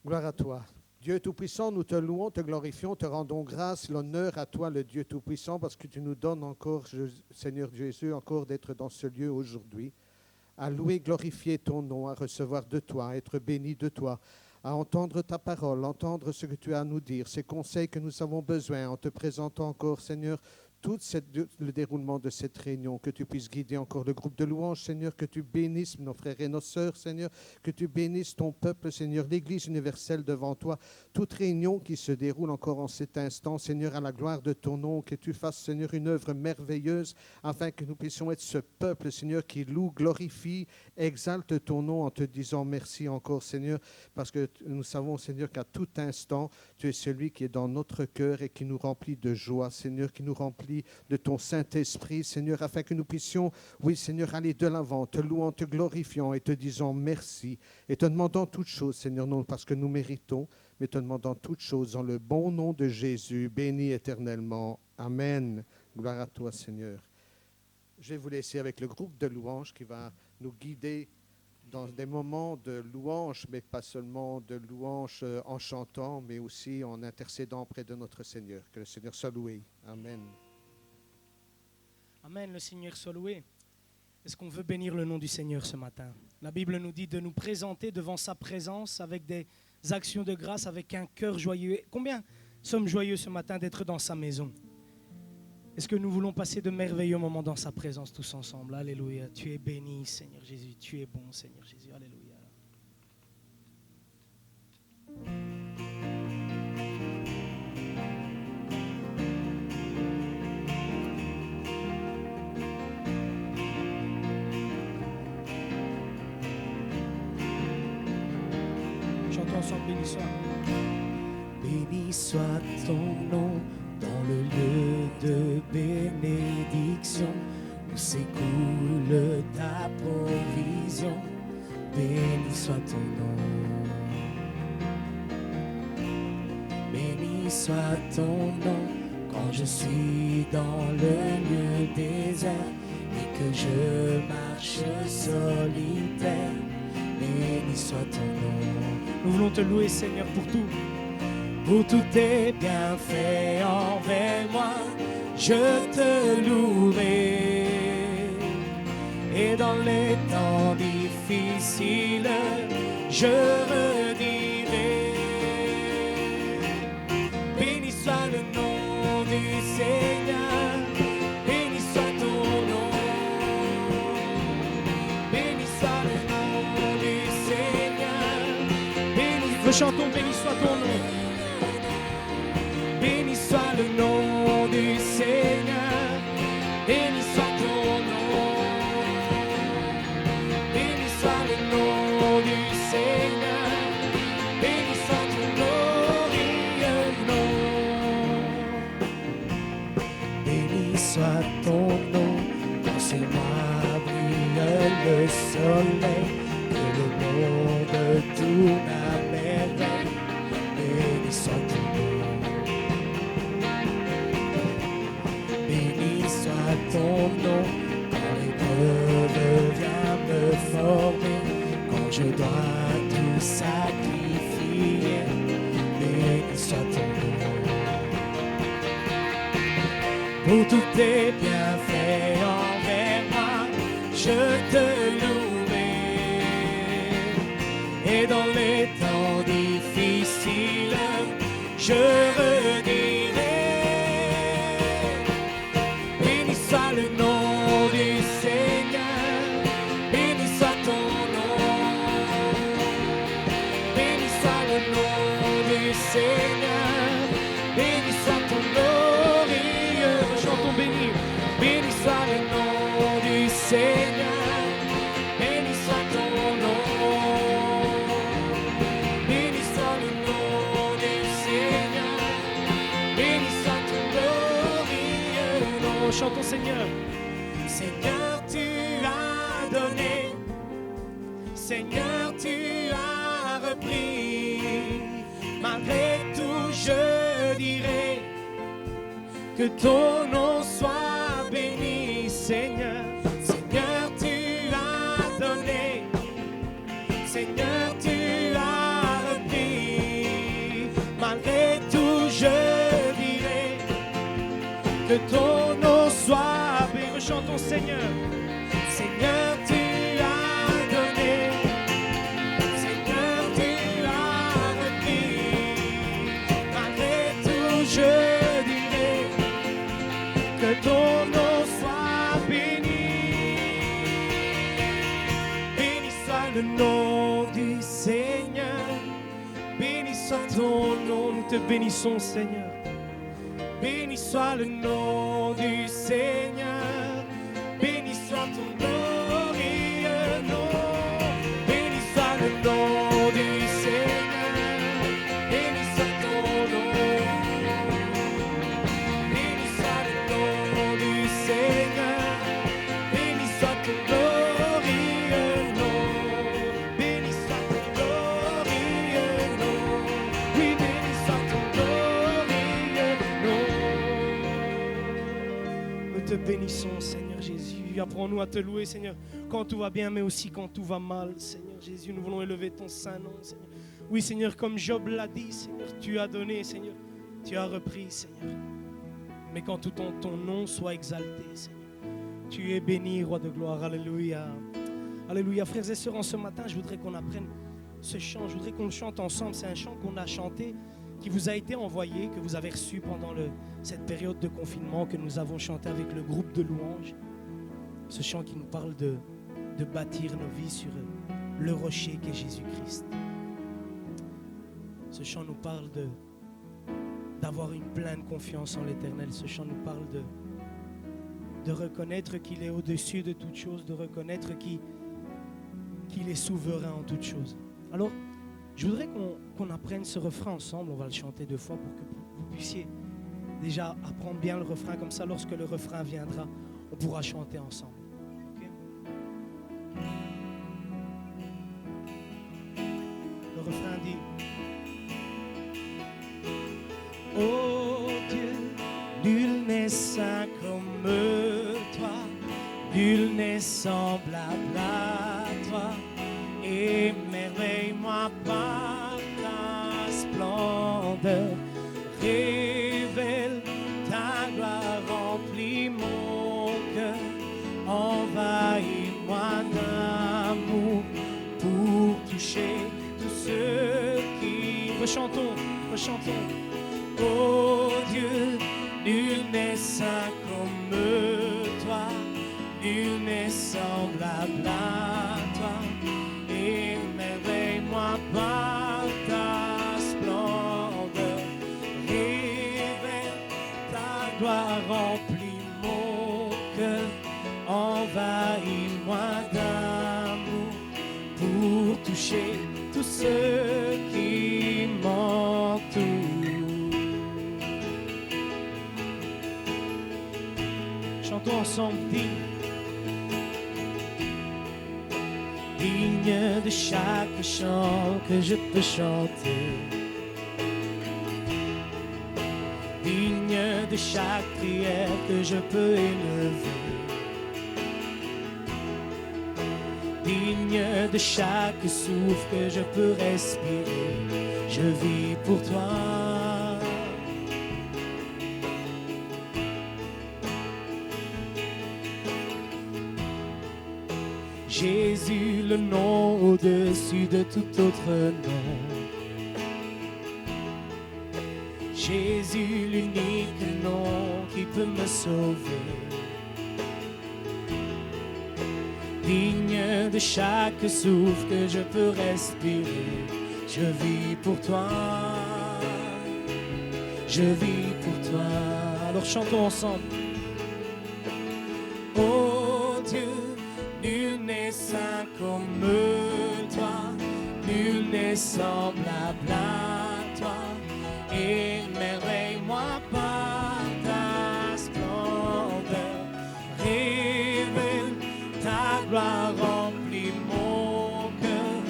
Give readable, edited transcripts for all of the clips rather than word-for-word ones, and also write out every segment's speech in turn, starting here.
Gloire à toi. Dieu Tout-Puissant, nous te louons, te glorifions, te rendons grâce, l'honneur à toi, le Dieu Tout-Puissant, parce que tu nous donnes encore, Seigneur Jésus, encore d'être dans ce lieu aujourd'hui, à louer, glorifier ton nom, à recevoir de toi, à être béni de toi, à entendre ta parole, entendre ce que tu as à nous dire, ces conseils que nous avons besoin, en te présentant encore, Seigneur, le déroulement de cette réunion, que tu puisses guider encore le groupe de louanges, Seigneur, que tu bénisses nos frères et nos sœurs, Seigneur, que tu bénisses ton peuple, Seigneur, l'Église universelle devant toi, toute réunion qui se déroule encore en cet instant, Seigneur, à la gloire de ton nom, que tu fasses, Seigneur, une œuvre merveilleuse, afin que nous puissions être ce peuple, Seigneur, qui loue, glorifie, exalte ton nom en te disant merci encore, Seigneur, parce que nous savons, Seigneur, qu'à tout instant, tu es celui qui est dans notre cœur et qui nous remplit de joie, Seigneur, qui nous remplit de ton Saint-Esprit, Seigneur, afin que nous puissions, oui, Seigneur, aller de l'avant, te louant, te glorifiant et te disant merci et te demandant toutes choses, Seigneur, non parce que nous méritons, mais te demandant toutes choses dans le bon nom de Jésus, béni éternellement. Amen. Gloire à toi, Seigneur. Je vais vous laisser avec le groupe de louanges qui va nous guider dans des moments de louange, mais pas seulement de louange en chantant, mais aussi en intercédant auprès de notre Seigneur. Que le Seigneur soit loué. Amen. Amen, le Seigneur soit loué. Est-ce qu'on veut bénir le nom du Seigneur ce matin? La Bible nous dit de nous présenter devant sa présence avec des actions de grâce, avec un cœur joyeux. Combien sommes joyeux ce matin d'être dans sa maison? Est-ce que nous voulons passer de merveilleux moments dans sa présence tous ensemble? Alléluia. Tu es béni, Seigneur Jésus. Tu es bon, Seigneur Jésus. Alléluia. Chantons ensemble, béni soit. Béni soit ton nom dans le lieu de bénédiction où s'écoule ta provision. Béni soit ton nom. Béni soit ton nom quand je suis dans le lieu désert et que je marche solitaire. Béni soit ton nom. Nous voulons te louer, Seigneur, pour tout. Pour tous tes bienfaits envers moi, je te louerai. Et dans les temps difficiles, je redirai. Béni soit le nom du Seigneur, béni soit ton nom. Béni soit le nom du Seigneur, béni. Nous chantons, béni soit ton nom. Béni soit le nom du Seigneur, béni soit ton nom. Béni soit le nom du Seigneur, béni soit ton glorieux nom. Béni soit ton nom, dans ce mois brille le soleil, que le monde tourne à merveille. Béni soit ton nom. Béni soit ton nom, quand l'épreuve vient me former, quand je dois tout sacrifier. Béni soit ton nom. Pour tous tes bienfaits envers moi, je te louerai. Et dans les temps difficiles, je redirai. Béni soit le nom du Seigneur, béni soit ton nom. Béni soit le nom du Seigneur, béni soit ton glorieux. Chantons béni. Béni soit le nom du Seigneur, béni soit ton nom. Béni soit le nom du Seigneur, béni soit ton glorieux nom. Chantons, Seigneur. Seigneur, tu as donné, Seigneur, tu as repris. Malgré tout, je dirai que ton nom soit béni, Seigneur. Seigneur, tu as donné, Seigneur, tu as repris. que ton nom soit béni. Chantons Seigneur. Seigneur, tu as donné, Seigneur, tu as repris. Malgré tout, je dirai Que ton nom soit béni. béni soit le nom du Seigneur. Béni soit ton nom, nous te bénissons Seigneur. Béni soit le nom du Seigneur. Béni soit ton glorieux nom. Béni soit le nom du Seigneur. Béni soit ton nom. Béni soit le nom du Seigneur. Béni soit ton glorieux nom. Béni soit ton glorieux nom. Oui, béni soit ton glorieux nom. Nous te bénissons, Seigneur Jésus. Apprends-nous à te louer, Seigneur, quand tout va bien, mais aussi quand tout va mal, Seigneur Jésus. Nous voulons élever ton saint nom, Seigneur. Oui, Seigneur, comme Job l'a dit, Seigneur, tu as donné, Seigneur. Tu as repris, Seigneur. Mais quand tout ton nom soit exalté, Seigneur. Tu es béni, Roi de gloire. Alléluia. Alléluia. Frères et sœurs, en ce matin, je voudrais qu'on apprenne ce chant. Je voudrais qu'on le chante ensemble. C'est un chant qu'on a chanté, qui vous a été envoyé, que vous avez reçu pendant cette période de confinement, que nous avons chanté avec le groupe de louanges. Ce chant qui nous parle de bâtir nos vies sur le rocher qu'est Jésus-Christ. Ce chant nous parle d'avoir une pleine confiance en l'Éternel. Ce chant nous parle de reconnaître qu'il est au-dessus de toutes choses, de reconnaître qu'il est souverain en toutes choses. Alors, je voudrais qu'on apprenne ce refrain ensemble. On va le chanter 2 fois pour que vous puissiez déjà apprendre bien le refrain. Comme ça, lorsque le refrain viendra, on pourra chanter ensemble. Okay? Le refrain dit: Oh Dieu, nul n'est saint comme toi, nul n'est semblable à toi. Émerveille-moi par ta splendeur, révèle ta gloire, remplis mon cœur, envahis-moi d'amour pour toucher tous ceux qui... Rechantons. Oh Dieu, nul n'est saint comme toi, nul n'est semblable à toi. Émerveille-moi par ta splendeur, révèle ta gloire, remplis mon cœur, envahis-moi d'amour pour toucher tous ceux qui m'entourent. Chantons ensemble. Digne de chaque chant que je peux chanter, digne de chaque prière que je peux élever, digne de chaque souffle que je peux respirer. Je vis pour toi. Jésus, le nom au-dessus de tout autre nom. Jésus, l'unique nom qui peut me sauver. Digne de chaque souffle que je peux respirer. Je vis pour toi. Je vis pour toi. Alors chantons ensemble. Oh Dieu, nul n'est saint comme toi, nul n'est semblable à toi. Émerveille-moi par ta splendeur, révèle ta gloire, remplis mon cœur,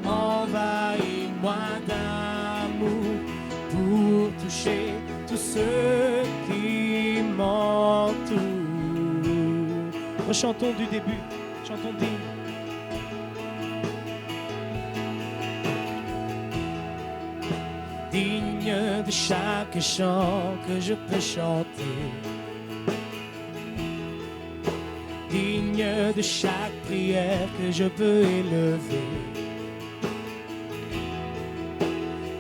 envahis-moi d'amour pour toucher tous ceux qui m'entourent. Rechantons du début. Chantons digne. Digne de chaque chant que je peux chanter, digne de chaque prière que je peux élever,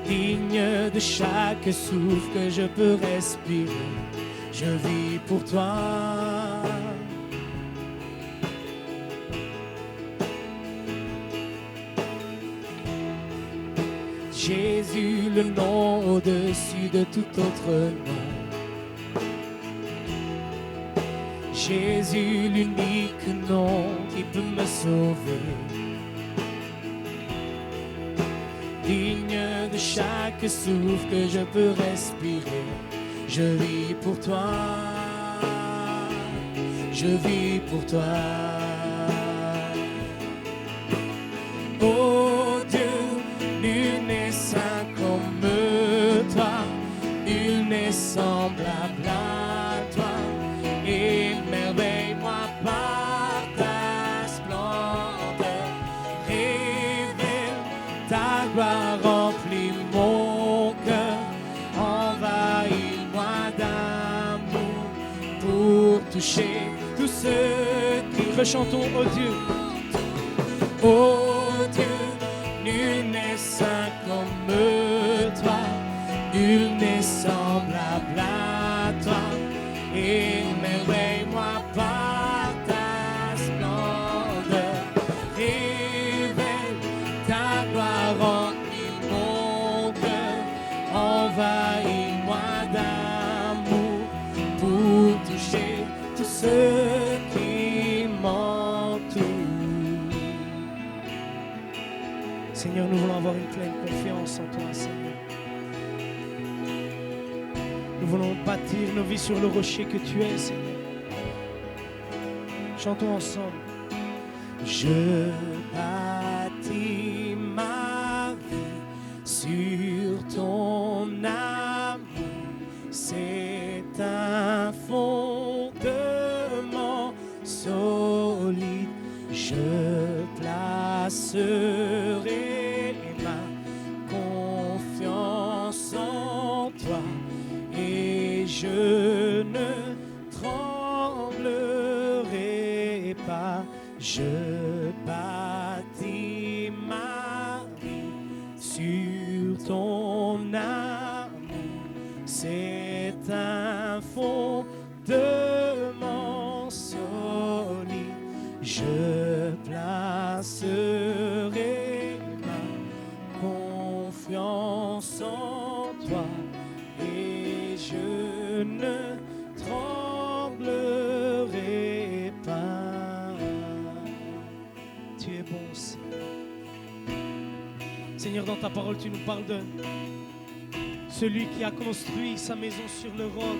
digne de chaque souffle que je peux respirer. Je vis pour toi. Jésus, le nom au-dessus de tout autre nom. Jésus, l'unique nom qui peut me sauver. Digne de chaque souffle que je peux respirer. Je vis pour toi. Je vis pour toi. Oh Dieu, nul n'est saint comme toi, nul n'est semblable à toi. Émerveille-moi par ta splendeur, révèle ta gloire, remplis mon cœur, envahis-moi d'amour pour toucher tous ceux qui Rechantons, oh Dieu. Oh Dieu, nul n'est saint comme toi, nul n'est semblable à toi. Émerveille-moi par ta splendeur, révèle ta gloire, remplis mon cœur, envahis-moi d'amour pour toucher tous ceux qui m'entourent. Seigneur, nous voulons avoir une pleine confiance en toi, Seigneur. Nous voulons bâtir nos vies sur le rocher que tu es, Seigneur. Chantons ensemble. Je bâtis ma vie sur ton amour. C'est un fondement solide. Je placerai ma confiance en toi et je ne tremblerai pas. Je bâtis ma vie sur ton amour. C'est un fondement solide. Je placerai ma confiance en toi et je ne tremblerai pas. Tu es bon, Seigneur. Seigneur, dans ta parole, tu nous parles de celui qui a construit sa maison sur le roc.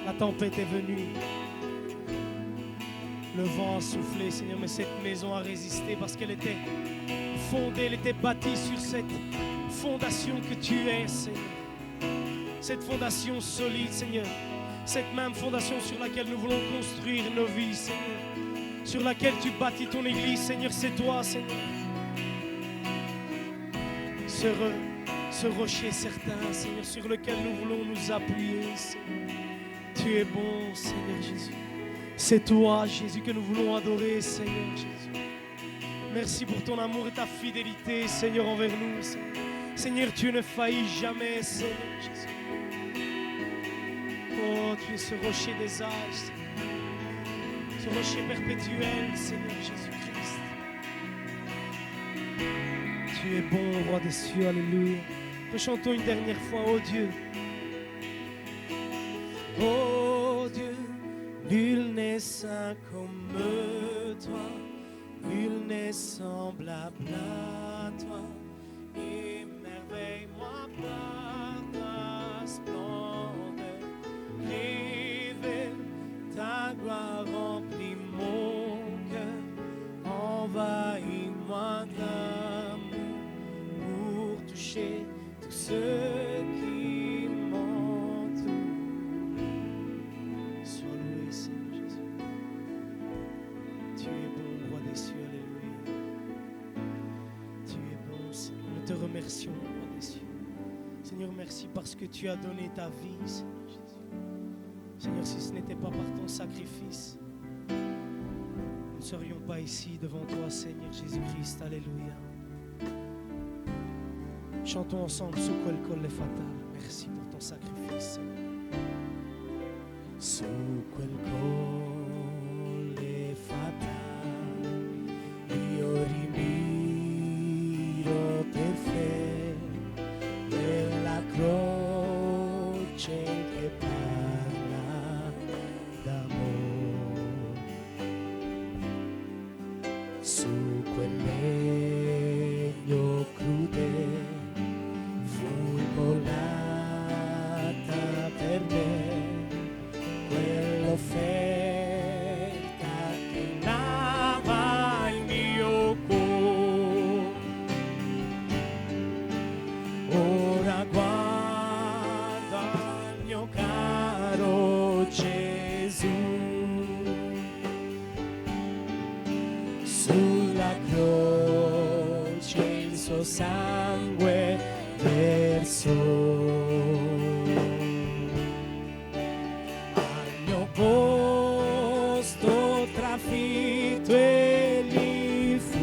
La tempête est venue. Le vent a soufflé, Seigneur, mais cette maison a résisté parce qu'elle était fondée, elle était bâtie sur cette fondation que tu es, Seigneur. Cette fondation solide, Seigneur. Cette même fondation sur laquelle nous voulons construire nos vies, Seigneur. Sur laquelle tu bâtis ton église, Seigneur, c'est toi, Seigneur. Ce rocher certain, Seigneur, sur lequel nous voulons nous appuyer, Seigneur. Tu es bon, Seigneur Jésus. C'est toi, Jésus, que nous voulons adorer, Seigneur Jésus. Merci pour ton amour et ta fidélité, Seigneur, envers nous, Seigneur. Seigneur, tu ne faillis jamais, Seigneur Jésus. Oh, tu es ce rocher des âges, Seigneur. Ce rocher perpétuel, Seigneur Jésus-Christ. Tu es bon, roi des cieux, alléluia. Rechantons une dernière fois, oh Dieu. Oh Dieu, nul n'est saint comme toi, nul n'est semblable à toi. Émerveille-moi par ta splendeur, révèle ta gloire, remplis mon cœur, envahis-moi d'amour pour toucher tous ceux qui m'entourent. Sois loué, Seigneur Jésus. Tu es bon, roi des cieux, alléluia. Tu es bon, Seigneur. Nous te remercions, roi des cieux. Seigneur, merci parce que tu as donné ta vie, Seigneur Jésus. Seigneur, si ce n'était pas par ton sacrifice, nous ne serions pas ici devant toi, Seigneur Jésus-Christ. Alléluia. Chantons ensemble Su quel colle fatal. Merci pour ton sacrifice, Seigneur. Su quel colle fatal io rimiro per fede nella croce che parla d'amore. Su quel legno crudele fu immolata per me quell'offerta che lava il mio cuore. Ora guarda il mio caro Gesù, sulla croce il suo sangue versò. Al mio posto trafitto egli fu,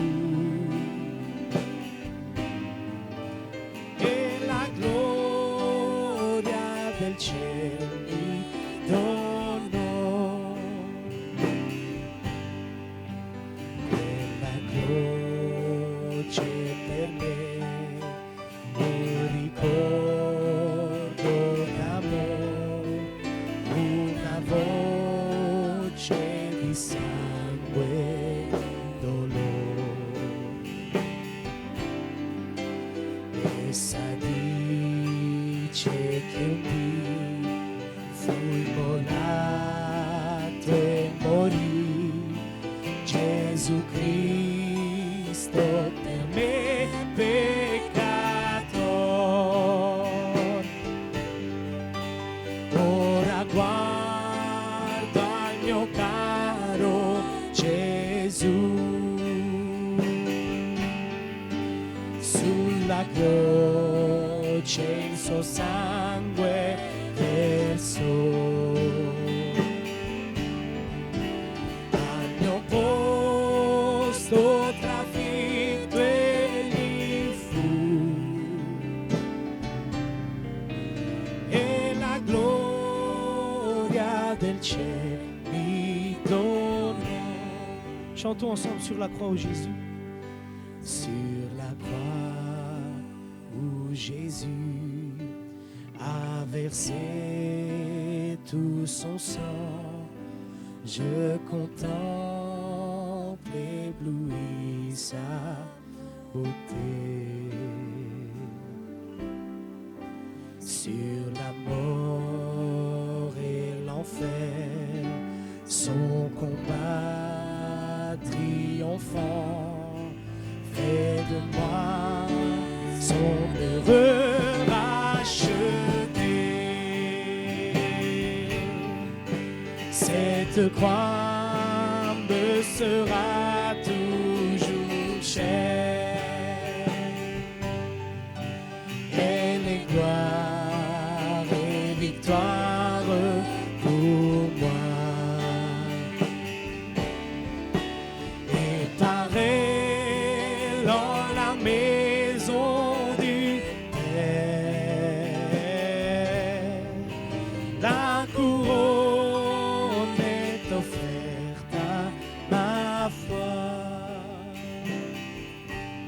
e la gloria del cielo mi donò. Quella croce per me un ricordo d'amore, una voce di sangue e dolore. Essa dice che un dì fu immolato e morì Gesù Cristo per me peccator. Ora guarda il mio caro Gesù, sulla croce il suo sangue versò. Al mio posto trafitto egli fu, e la gloria del cielo mi donò. Chantons ensemble sur la croix, où Jésus. Sur la croix où Jésus a versé tout son sang, je contemple ébloui sa beauté. Sur la mort et l'enfer, son combat triomphant fait de moi son heureux racheté. Cette croix me sera toujours chère. Elle est gloire et victoire pour moi. Et par elle dans la maison du Père, la couronne est offerte à ma foi.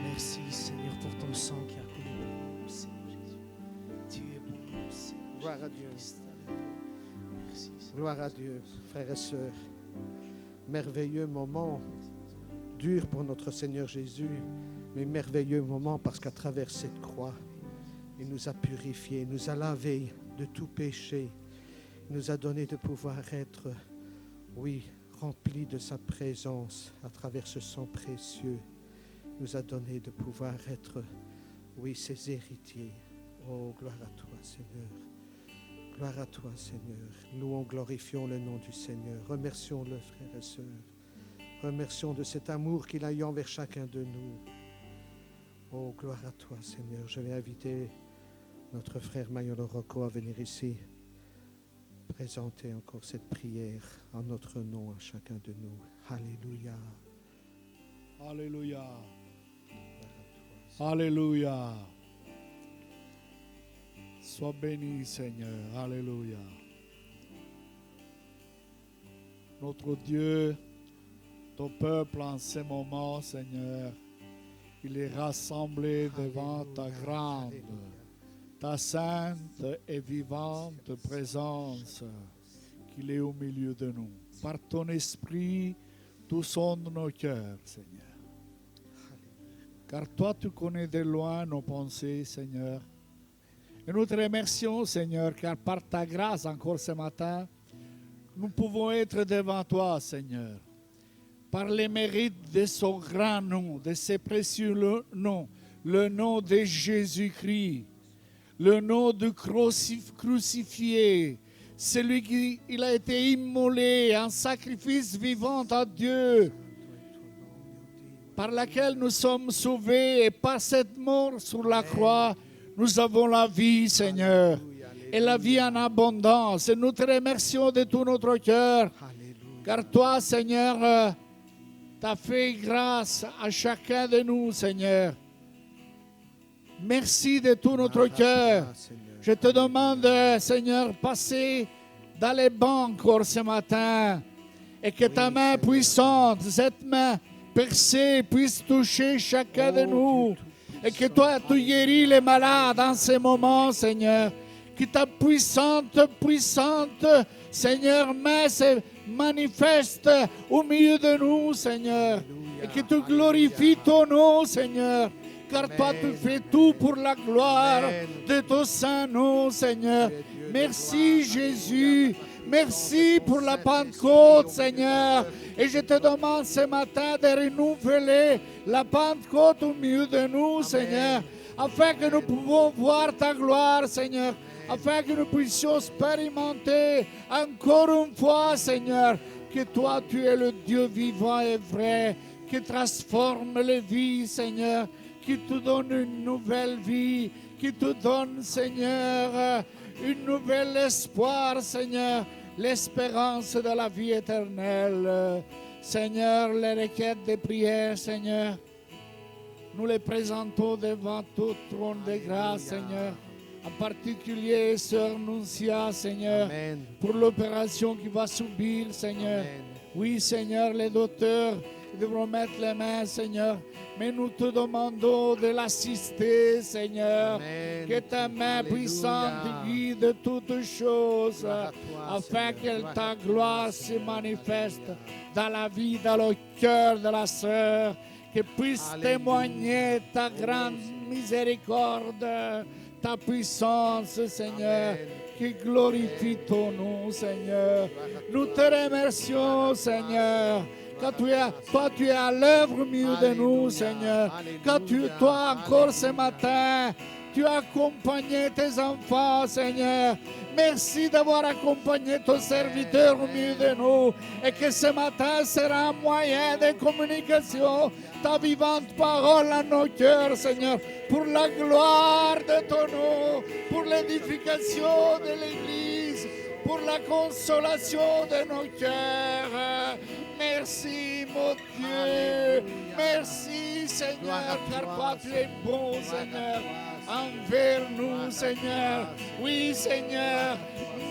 Merci Seigneur pour ton sang qui a coulé pour nous, Seigneur Jésus. Tu es bon, Seigneur. Gloire à Dieu. Jésus-Christ. Merci Seigneur. Gloire à Dieu, frères et sœurs. Merveilleux moment, dur pour notre Seigneur Jésus, mais merveilleux moment parce qu'à travers cette croix, il nous a purifiés, il nous a lavés de tout péché. Il nous a donné de pouvoir être, oui, remplis de sa présence à travers ce sang précieux. Il nous a donné de pouvoir être, oui, ses héritiers. Oh, gloire à toi, Seigneur. Gloire à toi, Seigneur. Louons, glorifions le nom du Seigneur. Remercions-le, frères et sœurs. Remercions de cet amour qu'il a eu envers chacun de nous. Oh, gloire à toi, Seigneur. Je vais inviter notre frère Mayolo Rocco à venir ici présenter encore cette prière en notre nom à chacun de nous. Alléluia. Alléluia. Gloire à toi. Alléluia. Sois béni, Seigneur. Alléluia. Notre Dieu, ton peuple en ce moment, Seigneur, il est rassemblé devant ta Alléluia. grande, Alléluia. ta sainte et vivante présence, qu'il est au milieu de nous. Par ton esprit, tout sonde nos cœurs, Seigneur. Car toi, tu connais de loin nos pensées, Seigneur. Et nous te remercions, Seigneur, car par ta grâce, encore ce matin, nous pouvons être devant toi, Seigneur. Par les mérites de son grand nom, de ses précieux noms, le nom de Jésus-Christ, le nom du crucifié, celui qui il a été immolé en sacrifice vivant à Dieu, par laquelle nous sommes sauvés, et par cette mort sur la croix, nous avons la vie, Seigneur, et la vie en abondance. Et nous te remercions de tout notre cœur, Alléluia. car toi, Seigneur, tu as fait grâce à chacun de nous, Seigneur. Merci de tout notre cœur. Je te demande, Seigneur, passer dans les bancs encore ce matin, et que ta main puissante, cette main percée, puisse toucher chacun de nous, et que toi, tu guéris les malades en ce moment, Seigneur. Que ta puissante, Seigneur, main se manifeste au milieu de nous, Seigneur. Et que tu glorifies ton nom, Seigneur. Car toi, tu fais tout pour la gloire de ton saint nom, Seigneur. Merci, Jésus. Merci pour la Pentecôte, Seigneur. Et je te demande ce matin de renouveler la Pentecôte au milieu de nous, Seigneur, afin que nous pouvons voir ta gloire, Seigneur, afin que nous puissions expérimenter encore une fois, Seigneur, que toi, tu es le Dieu vivant et vrai, qui transforme les vies, Seigneur, qui te donne une nouvelle vie, qui te donne, Seigneur, une nouvelle espoir, Seigneur, l'espérance de la vie éternelle. Seigneur, les requêtes de prière, Seigneur, nous les présentons devant tout trône de grâce, Seigneur. En particulier, Sœur Nuncia, Seigneur, Amen. pour l'opération qu'il va subir, Seigneur. Amen. Oui, Seigneur, les docteurs devront mettre les mains, Seigneur, mais nous te demandons de l'assister, Seigneur. Amen. Que ta main Alléluia. puissante guide toutes choses, Gloire à toi, afin Seigneur. que Gloire ta à toi, gloire se Seigneur. manifeste dans la vie, dans le cœur de la sœur, que puisse Alléluia. témoigner ta grande miséricorde, ta puissance, Seigneur, Amen. qui glorifie ton nom, Seigneur. Nous te remercions, Seigneur. Quand toi, tu es à l'œuvre au milieu de nous, Alléluia. Seigneur. Quand Alléluia. toi, encore ce Alléluia. matin, tu as accompagné tes enfants, Seigneur. Merci d'avoir accompagné ton serviteur au milieu de nous. Et que ce matin sera un moyen de communication, ta vivante parole à nos cœurs, Seigneur, pour la gloire de ton nom, pour l'édification de l'Église, pour la consolation de nos cœurs. Merci, mon Dieu. Alléluia. Merci, Seigneur, Gloire à car toi, toi, tu es bon, Gloire à Seigneur, toi, envers Gloire nous, à Seigneur. toi, Oui, Seigneur,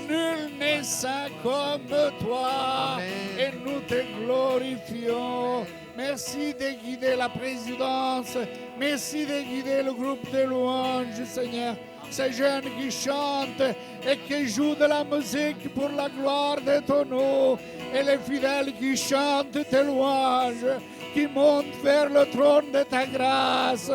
nul n'est saint comme toi. Amen. Et nous te glorifions. Merci de guider la présidence. Merci de guider le groupe de louanges, Seigneur. Ces jeunes qui chantent et qui jouent de la musique pour la gloire de ton nom. Et les fidèles qui chantent tes louanges, qui montent vers le trône de ta grâce,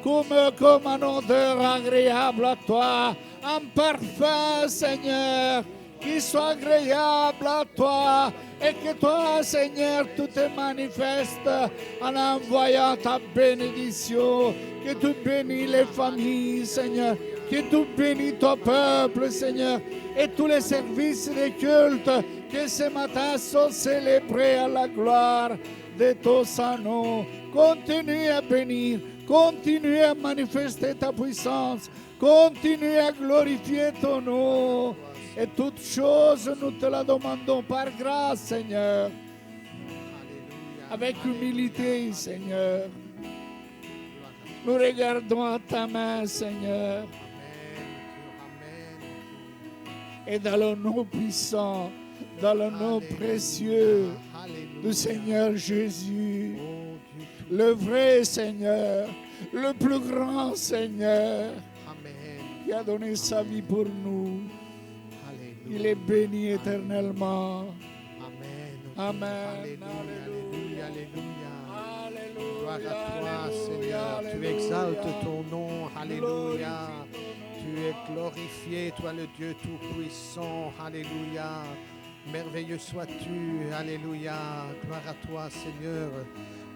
comme un odeur agréable à toi, un parfum, Seigneur, qui soit agréable à toi, et que toi, Seigneur, tu te manifestes en envoyant ta bénédiction, que tu bénis les familles, Seigneur, que tu bénis ton peuple, Seigneur, et tous les services de culte que ce matin sont célébrés à la gloire de ton saint nom. Continue à bénir, continue à manifester ta puissance, continue à glorifier ton nom. Et toutes choses, nous te la demandons par grâce, Seigneur, Alléluia. avec humilité, Seigneur. Gloire à toi. Nous regardons à ta main, Seigneur, Amen. et dans le nom puissant, dans le nom précieux Alléluia. du Seigneur Jésus, Oh Dieu tout. le vrai Seigneur, le plus grand Seigneur, Amen. qui a donné sa vie pour nous. Alléluia. Il est béni éternellement. Amen. Amen. Alléluia. Alléluia. Alléluia. Gloire à toi, Alléluia, Seigneur. Tu alléluia. exaltes ton nom. Alléluia. Glorifie Tu es glorifié, toi le Dieu Tout-Puissant. Alléluia. Merveilleux sois-tu. Alléluia. Gloire à toi, Seigneur.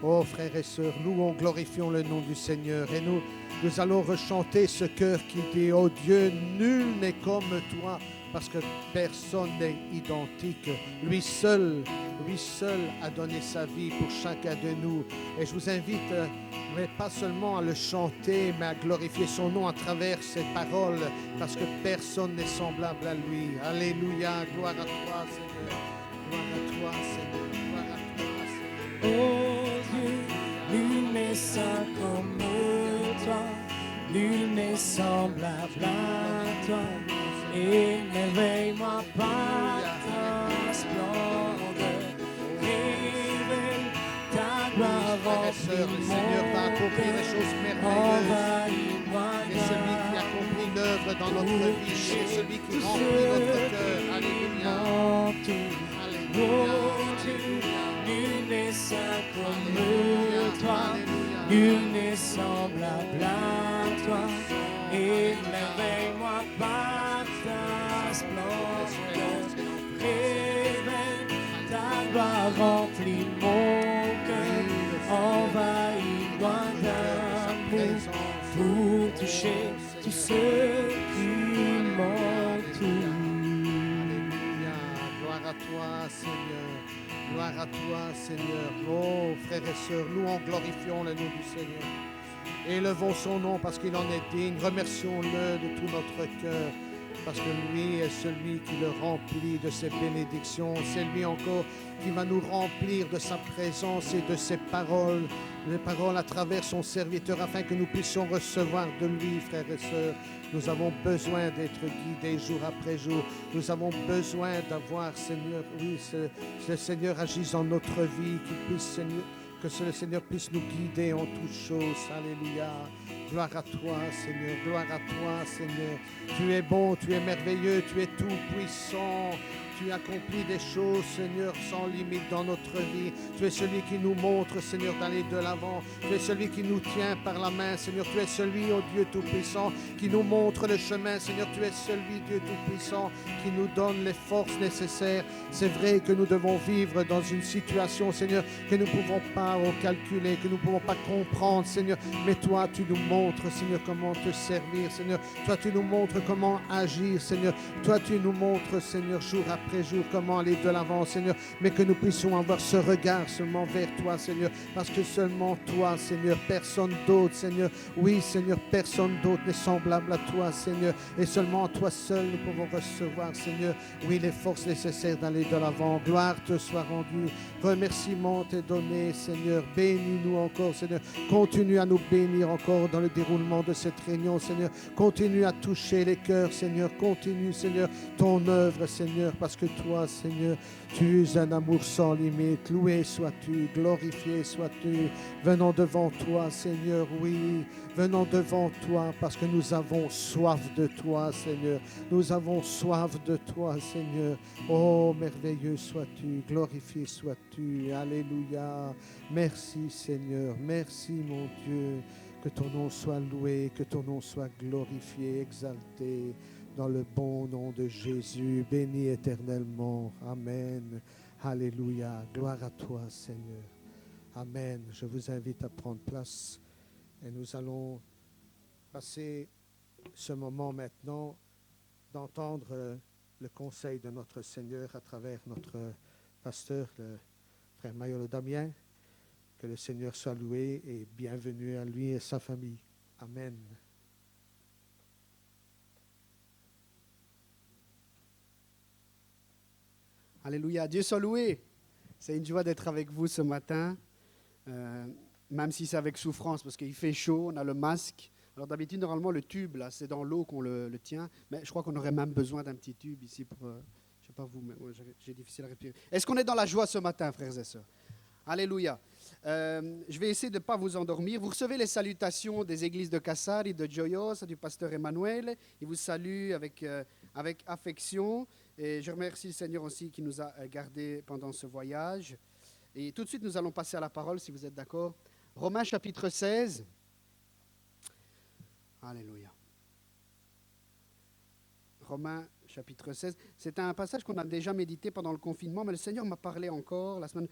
Oh, frères et sœurs, louons, glorifions le nom du Seigneur. Et nous allons rechanter ce chœur qui dit, oh Dieu, nul n'est comme toi, parce que personne n'est identique. Lui seul a donné sa vie pour chacun de nous. Et je vous invite, mais pas seulement à le chanter, mais à glorifier son nom à travers ses paroles, parce que personne n'est semblable à lui. Alléluia, gloire à toi, Seigneur. Gloire à toi, Seigneur. Gloire à toi, Seigneur. Oh Dieu, nul n'est saint comme toi, nul n'est semblable à toi. Émerveille-moi par ta splendeur, révèle ta gloire Frères et en sœurs, le Seigneur va accomplir des choses merveilleuses. envahis-moi Il est celui qui accomplit l'œuvre dans notre vie. Il est celui qui remplit notre cœur. Alléluia. en tout. Alléluia. Oh Dieu, nul n'est saint comme Alléluia. toi, Alléluia. nul n'est semblable à toi. Émerveille-moi par ta splendeur, révèle ta gloire, remplit mon cœur, envahis-moi d'amour pour toucher tous ceux qui m'entourent. Alléluia. Gloire à toi, Seigneur. Gloire à toi, Seigneur. Oh, frères et sœurs, louons, glorifions le nom du Seigneur. Élevons son nom parce qu'il en est digne. Remercions-le de tout notre cœur parce que lui est celui qui le remplit de ses bénédictions. C'est lui encore qui va nous remplir de sa présence et de ses paroles, les paroles à travers son serviteur afin que nous puissions recevoir de lui, frères et sœurs. Nous avons besoin d'être guidés jour après jour. Nous avons besoin d'avoir, Seigneur, oui, ce Seigneur agisse dans notre vie, qu'il puisse, Seigneur, que le Seigneur puisse nous guider en toutes choses. Alléluia. Gloire à toi, Seigneur. Gloire à toi, Seigneur. Tu es bon, tu es merveilleux, tu es tout puissant. Tu accomplis des choses, Seigneur, sans limite dans notre vie. Tu es celui qui nous montre, Seigneur, d'aller de l'avant. Tu es celui qui nous tient par la main, Seigneur. Tu es celui, ô Dieu Tout-Puissant, qui nous montre le chemin, Seigneur. Tu es celui, Dieu Tout-Puissant, qui nous donne les forces nécessaires. C'est vrai que nous devons vivre dans une situation, Seigneur, que nous ne pouvons pas calculer, que nous ne pouvons pas comprendre, Seigneur. Mais toi, tu nous montres, Seigneur, comment te servir, Seigneur. Toi, tu nous montres comment agir, Seigneur. Toi, tu nous montres, Seigneur, jour après jour, comment aller de l'avant, Seigneur. Mais que nous puissions avoir ce regard seulement vers toi, Seigneur. Parce que seulement toi, Seigneur, personne d'autre, Seigneur. Oui, Seigneur, personne d'autre n'est semblable à toi, Seigneur. Et seulement toi seul, nous pouvons recevoir, Seigneur, oui, les forces nécessaires d'aller de l'avant. Gloire te soit rendue. Remerciement t'est donné, Seigneur. Bénis-nous encore, Seigneur. Continue à nous bénir encore dans le déroulement de cette réunion, Seigneur. Continue à toucher les cœurs, Seigneur. Continue, Seigneur, ton œuvre, Seigneur, parce que toi, Seigneur, tu es un amour sans limite. Loué sois-tu, glorifié sois-tu. Venons devant toi, Seigneur, oui. Venons devant toi parce que nous avons soif de toi, Seigneur. Nous avons soif de toi, Seigneur. Oh, merveilleux sois-tu, glorifié sois-tu. Alléluia. Merci, Seigneur. Merci, mon Dieu. Que ton nom soit loué, que ton nom soit glorifié, exalté. Dans le bon nom de Jésus, béni éternellement. Amen. Alléluia. Gloire à toi, Seigneur. Amen. Je vous invite à prendre place et nous allons passer ce moment maintenant d'entendre le conseil de notre Seigneur à travers notre pasteur, le frère Mayolo Damien. Que le Seigneur soit loué et bienvenue à lui et sa famille. Amen. Alléluia, Dieu soit loué. C'est une joie d'être avec vous ce matin, même si c'est avec souffrance, parce qu'il fait chaud, on a le masque. Alors d'habitude, normalement, le tube, là, c'est dans l'eau qu'on le tient, mais je crois qu'on aurait même besoin d'un petit tube ici pour, je ne sais pas vous, mais moi, j'ai difficile à respirer. Est-ce qu'on est dans la joie ce matin, frères et sœurs? Alléluia. Je vais essayer de ne pas vous endormir. Vous recevez les salutations des églises de Cassari, de Joyos, du pasteur Emmanuel. Il vous salue avec affection. Et je remercie le Seigneur aussi qui nous a gardés pendant ce voyage. Et tout de suite, nous allons passer à la parole, si vous êtes d'accord. Romains chapitre 16. Alléluia. Romains chapitre 16. C'est un passage qu'on a déjà médité pendant le confinement, mais le Seigneur m'a parlé encore. La semaine,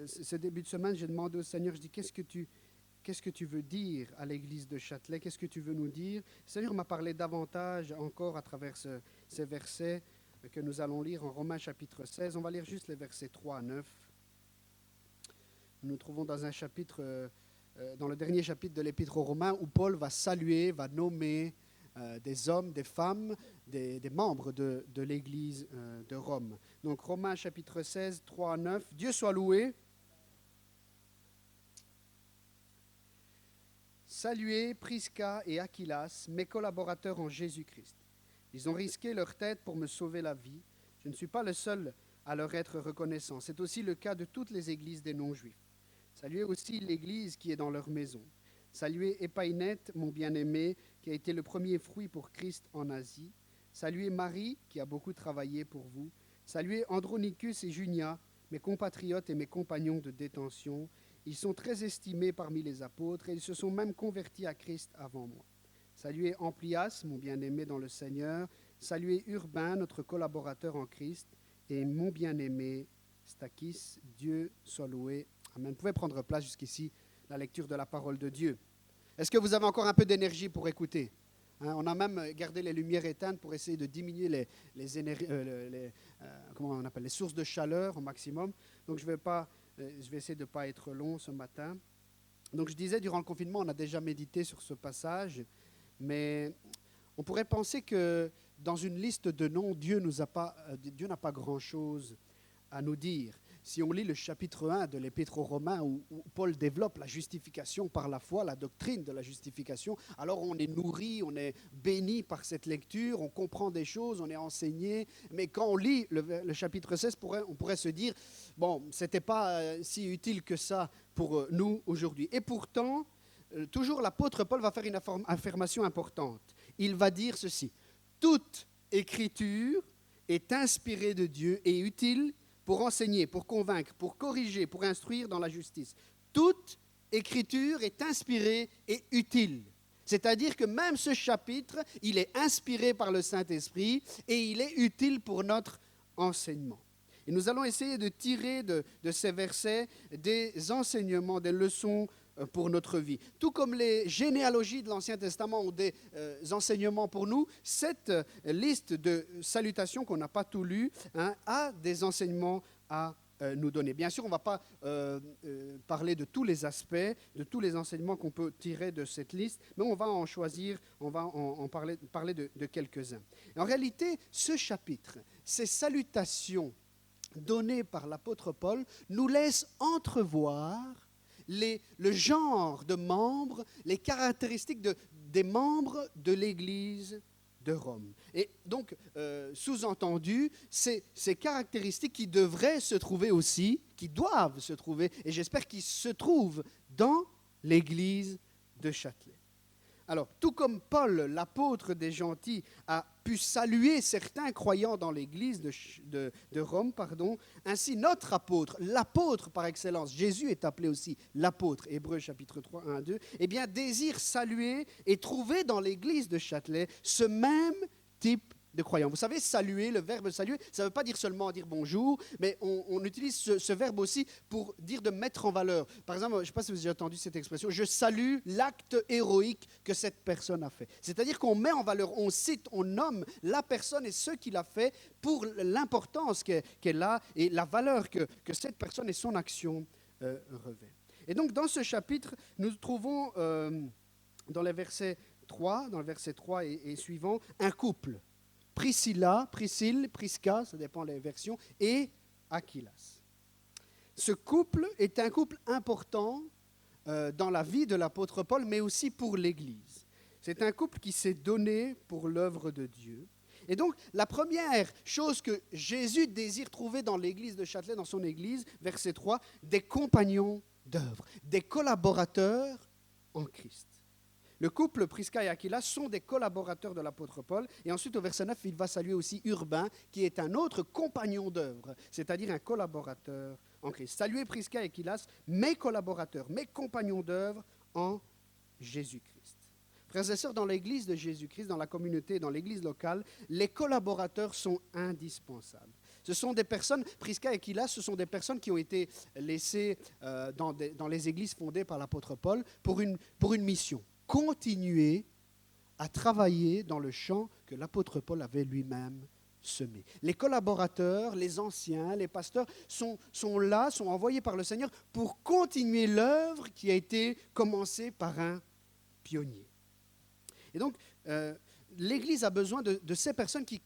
ce début de semaine, j'ai demandé au Seigneur, je dis, qu'est-ce que tu veux dire à l'église de Châtelet? Qu'est-ce que tu veux nous dire? Le Seigneur m'a parlé davantage encore à travers ces versets que nous allons lire en Romains chapitre 16. On va lire juste les versets 3 à 9. Nous nous trouvons dans un chapitre, dans le dernier chapitre de l'Épître aux Romains, où Paul va saluer, va nommer des hommes, des femmes, des membres de l'Église de Rome. Donc Romains chapitre 16, 3 à 9. Dieu soit loué. Saluez Prisca et Aquilas, mes collaborateurs en Jésus-Christ. Ils ont risqué leur tête pour me sauver la vie. Je ne suis pas le seul à leur être reconnaissant. C'est aussi le cas de toutes les églises des non-juifs. Saluez aussi l'église qui est dans leur maison. Saluez Épaïnette, mon bien-aimé, qui a été le premier fruit pour Christ en Asie. Saluez Marie, qui a beaucoup travaillé pour vous. Saluez Andronicus et Junia, mes compatriotes et mes compagnons de détention. Ils sont très estimés parmi les apôtres et ils se sont même convertis à Christ avant moi. Saluez Amplias, mon bien-aimé dans le Seigneur. Saluez Urbain, notre collaborateur en Christ. Et mon bien-aimé Stakis, Dieu soit loué. Amen. Vous pouvez prendre place jusqu'ici, la lecture de la parole de Dieu. Est-ce que vous avez encore un peu d'énergie pour écouter? On a même gardé les lumières éteintes pour essayer de diminuer les sources de chaleur au maximum. Donc je vais essayer de ne pas être long ce matin. Donc je disais, durant le confinement, on a déjà médité sur ce passage, mais on pourrait penser que dans une liste de noms, Dieu n'a pas grand-chose à nous dire. Si on lit le chapitre 1 de l'Épître aux Romains, où Paul développe la justification par la foi, la doctrine de la justification, alors on est nourri, on est béni par cette lecture, on comprend des choses, on est enseigné. Mais quand on lit le chapitre 16, on pourrait se dire, bon, ce n'était pas si utile que ça pour nous aujourd'hui. Et pourtant, toujours l'apôtre Paul va faire une affirmation importante. Il va dire ceci: toute écriture est inspirée de Dieu et utile pour enseigner, pour convaincre, pour corriger, pour instruire dans la justice. Toute écriture est inspirée et utile. C'est-à-dire que même ce chapitre, il est inspiré par le Saint-Esprit et il est utile pour notre enseignement. Et nous allons essayer de tirer de ces versets des enseignements, des leçons pour notre vie. Tout comme les généalogies de l'Ancien Testament ont des enseignements pour nous, cette liste de salutations qu'on n'a pas tout lu a des enseignements à nous donner. Bien sûr, on ne va pas parler de tous les aspects, de tous les enseignements qu'on peut tirer de cette liste, mais on va en choisir, on va en parler de quelques-uns. En réalité, ce chapitre, ces salutations données par l'apôtre Paul, nous laissent entrevoir le genre de membres, les caractéristiques des membres de l'Église de Rome. Et donc, sous-entendu, ces caractéristiques qui devraient se trouver aussi, qui doivent se trouver, et j'espère qu'ils se trouvent dans l'Église de Châtelet. Alors, tout comme Paul, l'apôtre des gentils, a pu saluer certains croyants dans l'église de Rome, ainsi notre apôtre, l'apôtre par excellence, Jésus est appelé aussi l'apôtre, Hébreux chapitre 3, 1 à 2, eh bien, désire saluer et trouver dans l'église de Châtelet ce même type de croyants. Vous savez, saluer, le verbe saluer, ça ne veut pas dire seulement dire bonjour, mais on utilise ce verbe aussi pour dire de mettre en valeur. Par exemple, je ne sais pas si vous avez entendu cette expression, je salue l'acte héroïque que cette personne a fait. C'est-à-dire qu'on met en valeur, on cite, on nomme la personne et ce qu'il a fait pour l'importance qu'elle a et la valeur que cette personne et son action revêt. Et donc, dans ce chapitre, nous trouvons dans le verset 3 et suivant, un couple. Priscille, Prisca, ça dépend des versions, et Aquilas. Ce couple est un couple important dans la vie de l'apôtre Paul, mais aussi pour l'Église. C'est un couple qui s'est donné pour l'œuvre de Dieu. Et donc, la première chose que Jésus désire trouver dans l'Église de Châtelet, dans son Église, verset 3, des compagnons d'œuvre, des collaborateurs en Christ. Le couple Prisca et Aquila sont des collaborateurs de l'apôtre Paul. Et ensuite, au verset 9, il va saluer aussi Urbain, qui est un autre compagnon d'œuvre, c'est-à-dire un collaborateur en Christ. Saluez Prisca et Aquilas, mes collaborateurs, mes compagnons d'œuvre en Jésus-Christ. Frères et sœurs, dans l'église de Jésus-Christ, dans la communauté, dans l'église locale, les collaborateurs sont indispensables. Ce sont des personnes, Prisca et Aquilas, ce sont des personnes qui ont été laissées dans les églises fondées par l'apôtre Paul pour une mission. Continuer à travailler dans le champ que l'apôtre Paul avait lui-même semé. Les collaborateurs, les anciens, les pasteurs sont là, sont envoyés par le Seigneur pour continuer l'œuvre qui a été commencée par un pionnier. Et donc, l'Église a besoin de ces personnes qui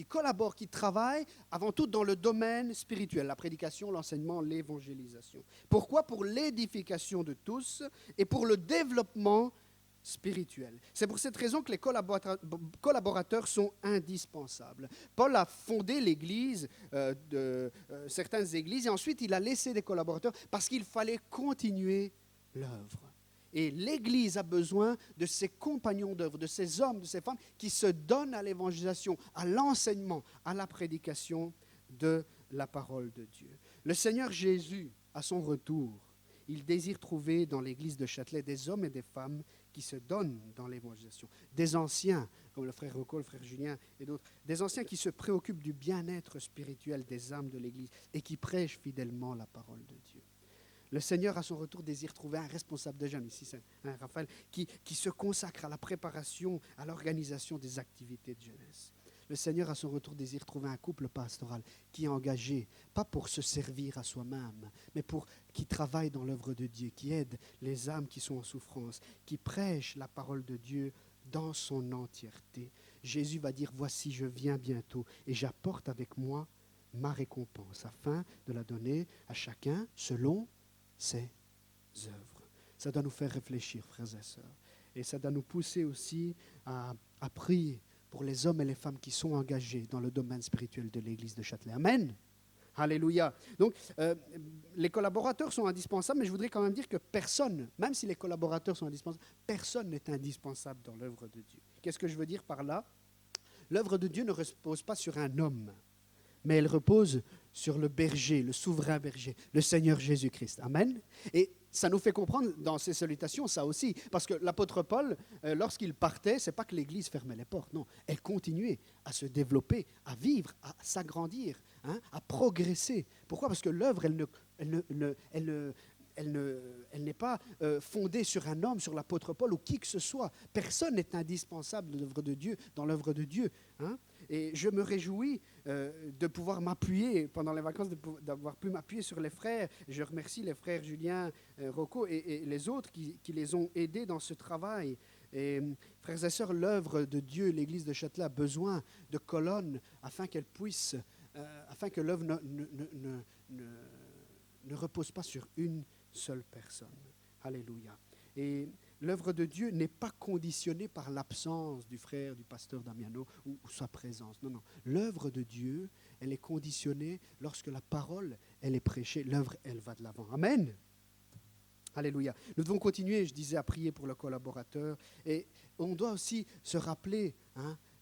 collaborent, qui travaillent avant tout dans le domaine spirituel, la prédication, l'enseignement, l'évangélisation. Pourquoi ? Pour l'édification de tous et pour le développement spirituel. C'est pour cette raison que les collaborateurs sont indispensables. Paul a fondé l'église, certaines églises, et ensuite il a laissé des collaborateurs parce qu'il fallait continuer l'œuvre. Et l'Église a besoin de ses compagnons d'œuvre, de ces hommes, de ces femmes qui se donnent à l'évangélisation, à l'enseignement, à la prédication de la parole de Dieu. Le Seigneur Jésus, à son retour, il désire trouver dans l'Église de Châtelet des hommes et des femmes qui se donnent dans l'évangélisation. Des anciens, comme le frère Rocco, le frère Julien et d'autres, des anciens qui se préoccupent du bien-être spirituel des âmes de l'Église et qui prêchent fidèlement la parole de Dieu. Le Seigneur, à son retour, désire trouver un responsable de jeunes, ici c'est Raphaël, qui se consacre à la préparation, à l'organisation des activités de jeunesse. Le Seigneur, à son retour, désire trouver un couple pastoral qui est engagé, pas pour se servir à soi-même, mais qui travaille dans l'œuvre de Dieu, qui aide les âmes qui sont en souffrance, qui prêche la parole de Dieu dans son entièreté. Jésus va dire, voici, je viens bientôt et j'apporte avec moi ma récompense, afin de la donner à chacun selon ses œuvres. Ça doit nous faire réfléchir, frères et sœurs. Et ça doit nous pousser aussi à prier pour les hommes et les femmes qui sont engagés dans le domaine spirituel de l'Église de Châtelet. Amen. Alléluia. Donc, les collaborateurs sont indispensables, mais je voudrais quand même dire que personne, même si les collaborateurs sont indispensables, personne n'est indispensable dans l'œuvre de Dieu. Qu'est-ce que je veux dire par là ? L'œuvre de Dieu ne repose pas sur un homme, mais elle repose sur le berger, le souverain berger, le Seigneur Jésus-Christ. Amen. Et ça nous fait comprendre dans ces salutations ça aussi, parce que l'apôtre Paul, lorsqu'il partait, c'est pas que l'Église fermait les portes, non, elle continuait à se développer, à vivre, à s'agrandir, à progresser. Pourquoi ? Parce que l'œuvre, elle n'est pas fondée sur un homme, sur l'apôtre Paul ou qui que ce soit. Personne n'est indispensable de l'œuvre de Dieu, dans l'œuvre de Dieu. Et je me réjouis de pouvoir m'appuyer, pendant les vacances, d'avoir pu m'appuyer sur les frères. Je remercie les frères Julien, Rocco et les autres qui les ont aidés dans ce travail. Et frères et sœurs, l'œuvre de Dieu, l'Église de Châtelet a besoin de colonnes afin qu'elle puisse, afin que l'œuvre ne repose pas sur une seule personne. Alléluia. Et l'œuvre de Dieu n'est pas conditionnée par l'absence du frère, du pasteur Damiano ou sa présence. Non, non. L'œuvre de Dieu, elle est conditionnée lorsque la parole, elle est prêchée. L'œuvre, elle va de l'avant. Amen. Alléluia. Nous devons continuer, je disais, à prier pour le collaborateur. Et on doit aussi se rappeler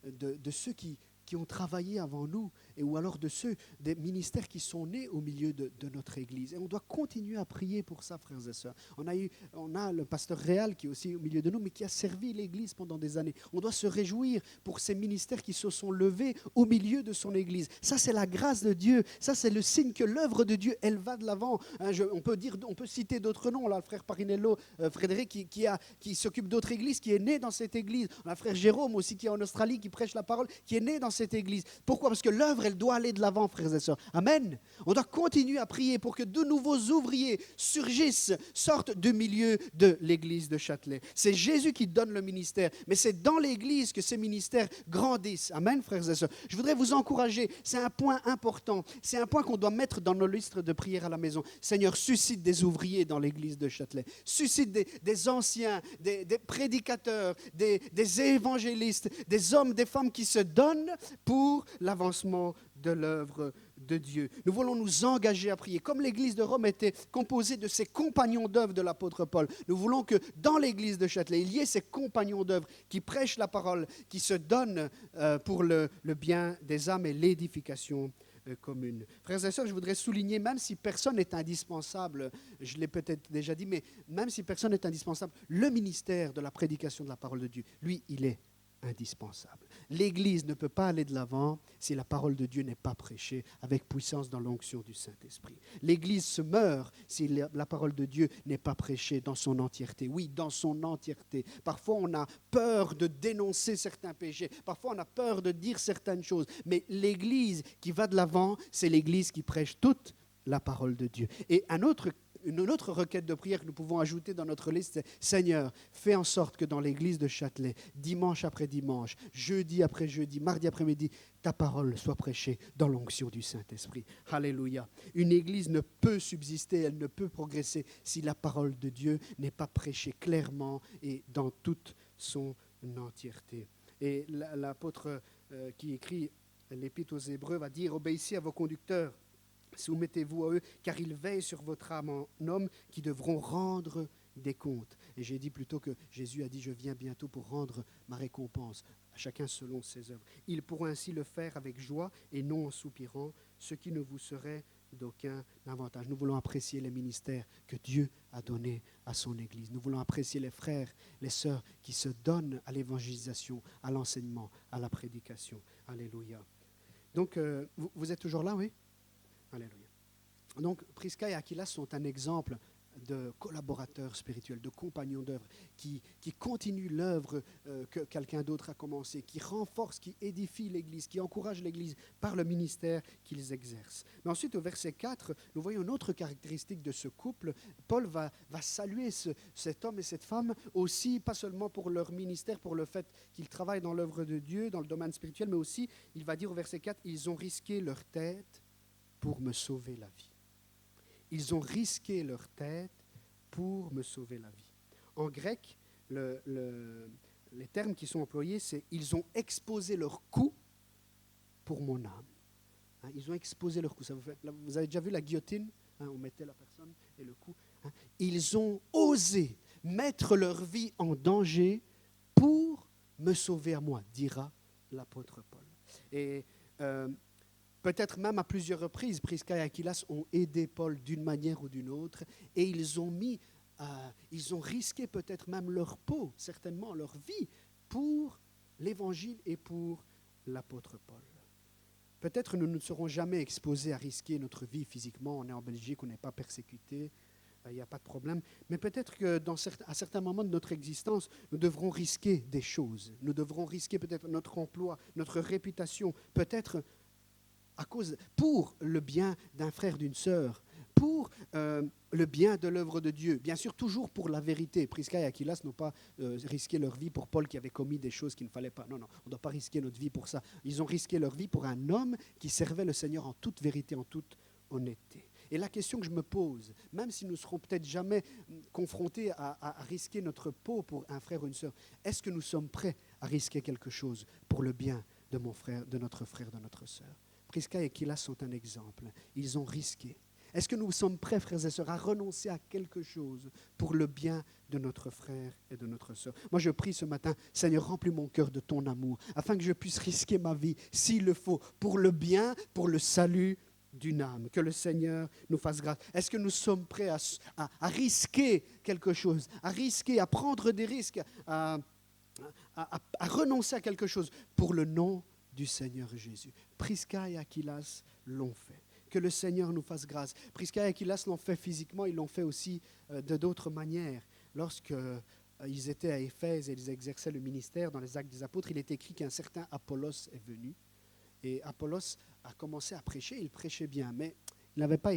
de ceux qui ont travaillé avant nous, ou alors de ceux des ministères qui sont nés au milieu de notre Église. Et on doit continuer à prier pour ça, frères et sœurs. On a le pasteur Réal qui est aussi au milieu de nous, mais qui a servi l'Église pendant des années. On doit se réjouir pour ces ministères qui se sont levés au milieu de son Église. Ça, c'est la grâce de Dieu. Ça, c'est le signe que l'œuvre de Dieu, elle va de l'avant. On peut citer d'autres noms. Là, le frère Parinello, Frédéric, qui s'occupe d'autres églises, qui est né dans cette Église. On a le frère Jérôme aussi, qui est en Australie, qui prêche la parole, qui est né dans cette Église. Pourquoi ? Parce que l'œuvre, œuvre, elle doit aller de l'avant, frères et sœurs. Amen. On doit continuer à prier pour que de nouveaux ouvriers surgissent, sortent du milieu de l'église de Châtelet. C'est Jésus qui donne le ministère, mais c'est dans l'église que ces ministères grandissent. Amen, frères et sœurs. Je voudrais vous encourager, c'est un point important, c'est un point qu'on doit mettre dans nos listes de prière à la maison. Seigneur, suscite des ouvriers dans l'église de Châtelet. Suscite des anciens, des prédicateurs, des évangélistes, des hommes, des femmes qui se donnent pour l'avancement de l'œuvre de Dieu. Nous voulons nous engager à prier. Comme l'église de Rome était composée de ces compagnons d'œuvre de l'apôtre Paul, nous voulons que dans l'église de Châtelet, il y ait ces compagnons d'œuvre qui prêchent la parole, qui se donnent pour le bien des âmes et l'édification commune. Frères et sœurs, je voudrais souligner, même si personne n'est indispensable, je l'ai peut-être déjà dit, mais même si personne n'est indispensable, le ministère de la prédication de la parole de Dieu, lui, il est indispensable. L'Église ne peut pas aller de l'avant si la parole de Dieu n'est pas prêchée avec puissance dans l'onction du Saint-Esprit. L'Église se meurt si la parole de Dieu n'est pas prêchée dans son entièreté. Oui, dans son entièreté. Parfois, on a peur de dénoncer certains péchés. Parfois, on a peur de dire certaines choses. Mais l'Église qui va de l'avant, c'est l'Église qui prêche toute la parole de Dieu. Et une autre requête de prière que nous pouvons ajouter dans notre liste, c'est « Seigneur, fais en sorte que dans l'église de Châtelet, dimanche après dimanche, jeudi après jeudi, mardi après-midi, ta parole soit prêchée dans l'onction du Saint-Esprit. » Alléluia. Une église ne peut subsister, elle ne peut progresser si la parole de Dieu n'est pas prêchée clairement et dans toute son entièreté. Et l'apôtre qui écrit l'Épître aux Hébreux va dire « Obéissez à vos conducteurs. Soumettez-vous à eux, car ils veillent sur votre âme en hommes qui devront rendre des comptes. » Et j'ai dit plutôt que Jésus a dit « Je viens bientôt pour rendre ma récompense, à chacun selon ses œuvres. » Ils pourront ainsi le faire avec joie et non en soupirant, ce qui ne vous serait d'aucun avantage. Nous voulons apprécier les ministères que Dieu a donnés à son Église. Nous voulons apprécier les frères, les sœurs qui se donnent à l'évangélisation, à l'enseignement, à la prédication. Alléluia. Donc, vous êtes toujours là, oui? Alléluia. Donc, Prisca et Aquila sont un exemple de collaborateurs spirituels, de compagnons d'œuvre, qui continuent l'œuvre que quelqu'un d'autre a commencé, qui renforcent, qui édifient l'Église, qui encouragent l'Église par le ministère qu'ils exercent. Mais ensuite, au verset 4, nous voyons une autre caractéristique de ce couple. Paul va saluer cet homme et cette femme aussi, pas seulement pour leur ministère, pour le fait qu'ils travaillent dans l'œuvre de Dieu, dans le domaine spirituel, mais aussi, il va dire au verset 4, « Ils ont risqué leur tête pour me sauver la vie. » Ils ont risqué leur tête pour me sauver la vie. En grec, les termes qui sont employés, c'est « ils ont exposé leur cou pour mon âme ». Hein, ils ont exposé leur cou. Vous avez déjà vu la guillotine, hein, on mettait la personne et le cou. Hein. Ils ont osé mettre leur vie en danger pour me sauver à moi, dira l'apôtre Paul. Et peut-être même à plusieurs reprises, Prisca et Aquilas ont aidé Paul d'une manière ou d'une autre, et ils ont risqué peut-être même leur peau, certainement leur vie, pour l'Évangile et pour l'apôtre Paul. Peut-être nous ne serons jamais exposés à risquer notre vie physiquement. On est en Belgique, on n'est pas persécuté, il n'y a pas de problème. Mais peut-être qu'à certains moments de notre existence, nous devrons risquer des choses. Nous devrons risquer peut-être notre emploi, notre réputation, peut-être pour le bien d'un frère, d'une sœur, pour le bien de l'œuvre de Dieu. Bien sûr, toujours pour la vérité. Prisca et Aquilas n'ont pas risqué leur vie pour Paul qui avait commis des choses qu'il ne fallait pas. Non, on ne doit pas risquer notre vie pour ça. Ils ont risqué leur vie pour un homme qui servait le Seigneur en toute vérité, en toute honnêteté. Et la question que je me pose, même si nous ne serons peut-être jamais confrontés à risquer notre peau pour un frère ou une sœur, est-ce que nous sommes prêts à risquer quelque chose pour le bien de mon frère, de notre frère, de notre sœur? Prisca et Aquila sont un exemple. Ils ont risqué. Est-ce que nous sommes prêts, frères et sœurs, à renoncer à quelque chose pour le bien de notre frère et de notre sœur? Moi, je prie ce matin, Seigneur, remplis mon cœur de ton amour, afin que je puisse risquer ma vie, s'il le faut, pour le bien, pour le salut d'une âme. Que le Seigneur nous fasse grâce. Est-ce que nous sommes prêts à risquer quelque chose, à risquer, à prendre des risques, à renoncer à quelque chose pour le nom du Seigneur Jésus? Prisca et Aquilas l'ont fait. Que le Seigneur nous fasse grâce. Prisca et Aquilas l'ont fait physiquement, ils l'ont fait aussi de d'autres manières. Lorsqu'ils étaient à Éphèse et ils exerçaient le ministère dans les Actes des Apôtres, il est écrit qu'un certain Apollos est venu Et Apollos a commencé à prêcher, il prêchait bien, mais il n'avait pas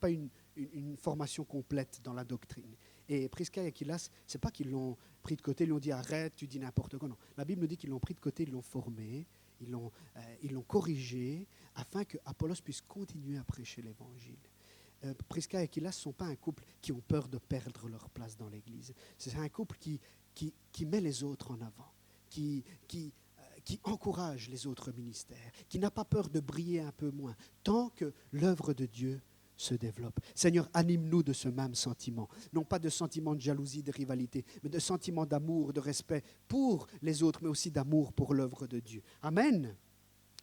une formation complète dans la doctrine. Et Prisca et Aquilas, c'est pas qu'ils l'ont pris de côté, ils lui ont dit arrête, tu dis n'importe quoi. Non, la Bible nous dit qu'ils l'ont pris de côté, ils l'ont formé, ils l'ont corrigé, afin que Apollos puisse continuer à prêcher l'évangile. Prisca et Aquilas ne sont pas un couple qui ont peur de perdre leur place dans l'Église. C'est un couple qui met les autres en avant, qui encourage les autres ministères, qui n'a pas peur de briller un peu moins, tant que l'œuvre de Dieu se développe. Seigneur, anime-nous de ce même sentiment, non pas de sentiment de jalousie, de rivalité, mais de sentiment d'amour, de respect pour les autres, mais aussi d'amour pour l'œuvre de Dieu. Amen.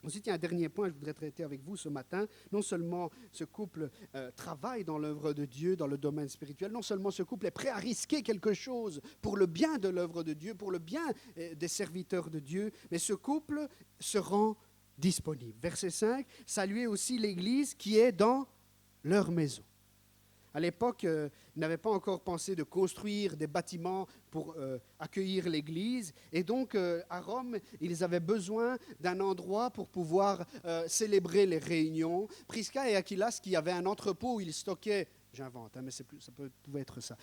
Ensuite, il y a un dernier point que je voudrais traiter avec vous ce matin. Non seulement ce couple travaille dans l'œuvre de Dieu, dans le domaine spirituel, non seulement ce couple est prêt à risquer quelque chose pour le bien de l'œuvre de Dieu, pour le bien des serviteurs de Dieu, mais ce couple se rend disponible. Verset 5, saluez aussi l'Église qui est dans leur maison. À l'époque, ils n'avaient pas encore pensé de construire des bâtiments pour accueillir l'Église. Et donc, à Rome, ils avaient besoin d'un endroit pour pouvoir célébrer les réunions. Prisca et Aquilas, qui avaient un entrepôt où ils stockaient, j'invente, mais ça pouvait être ça,